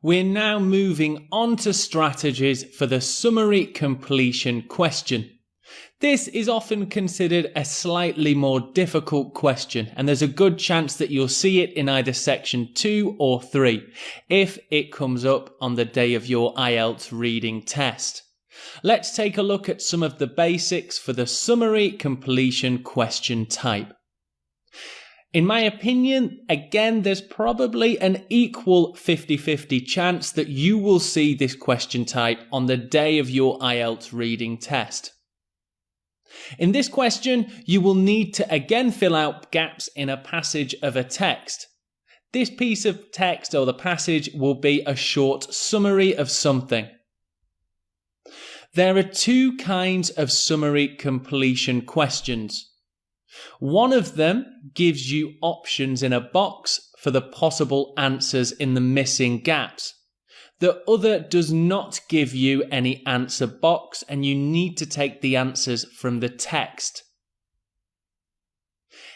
We're now moving on to strategies for the summary completion question. This is often considered a slightly more difficult question, and there's a good chance that you'll see it in either section 2 or 3 if it comes up on the day of your IELTS reading test. Let's take a look at some of the basics for the summary completion question type. In my opinion, again, there's probably an equal 50-50 chance that you will see this question type on the day of your IELTS reading test. In this question, you will need to again fill out gaps in a passage of a text. This piece of text or the passage will be a short summary of something. There are two kinds of summary completion questions. One of them gives you options in a box for the possible answers in the missing gaps. The other does not give you any answer box, and you need to take the answers from the text.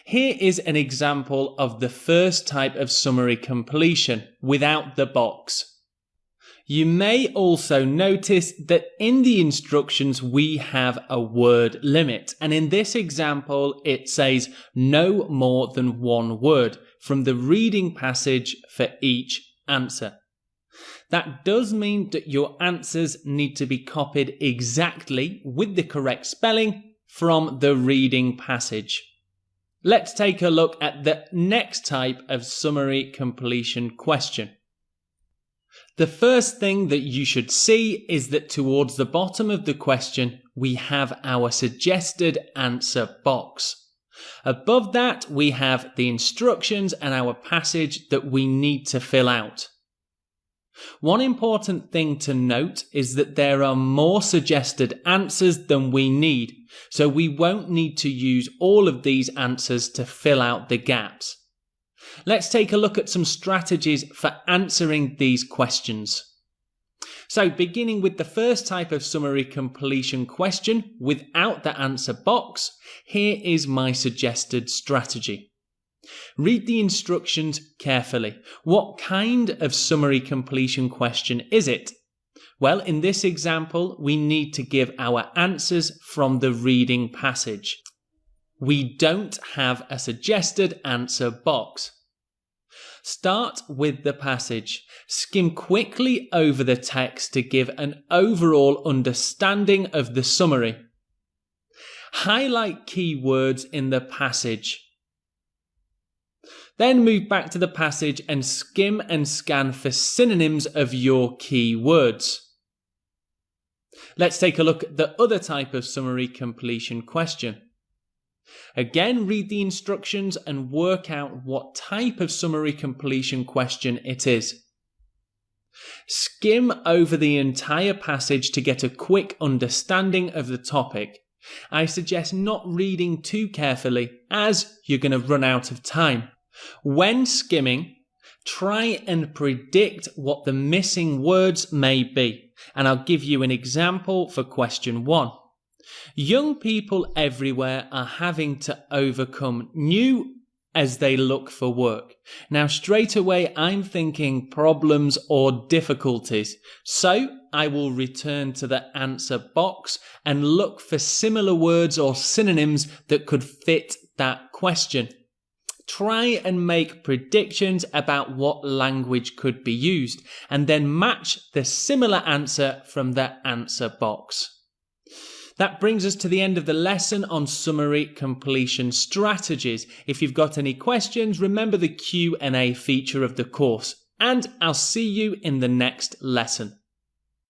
Here is an example of the first type of summary completion without the box. You may also notice that in the instructions we have a word limit, and in this example it says no more than one word from the reading passage for each answer. That does mean that your answers need to be copied exactly with the correct spelling from the reading passage. Let's take a look at the next type of summary completion question. The first thing that you should see is that towards the bottom of the question, we have our suggested answer box. Above that, we have the instructions and our passage that we need to fill out. One important thing to note is that there are more suggested answers than we need, so we won't need to use all of these answers to fill out the gaps. Let's take a look at some strategies for answering these questions. So, beginning with the first type of summary completion question without the answer box, here is my suggested strategy. Read the instructions carefully. What kind of summary completion question is it? Well, in this example, we need to give our answers from the reading passage. We don't have a suggested answer box. Start with the passage. Skim quickly over the text to give an overall understanding of the summary. Highlight key words in the passage. Then move back to the passage and skim and scan for synonyms of your key words. Let's take a look at the other type of summary completion question. Again, read the instructions and work out what type of summary completion question it is. Skim over the entire passage to get a quick understanding of the topic. I suggest not reading too carefully as you're going to run out of time. When skimming, try and predict what the missing words may be, and I'll give you an example for question 1. Young people everywhere are having to overcome new as they look for work. Now, straight away, I'm thinking problems or difficulties. So I will return to the answer box and look for similar words or synonyms that could fit that question. Try and make predictions about what language could be used, and then match the similar answer from the answer box. That brings us to the end of the lesson on summary completion strategies. If you've got any questions, remember the Q&A feature of the course, and I'll see you in the next lesson.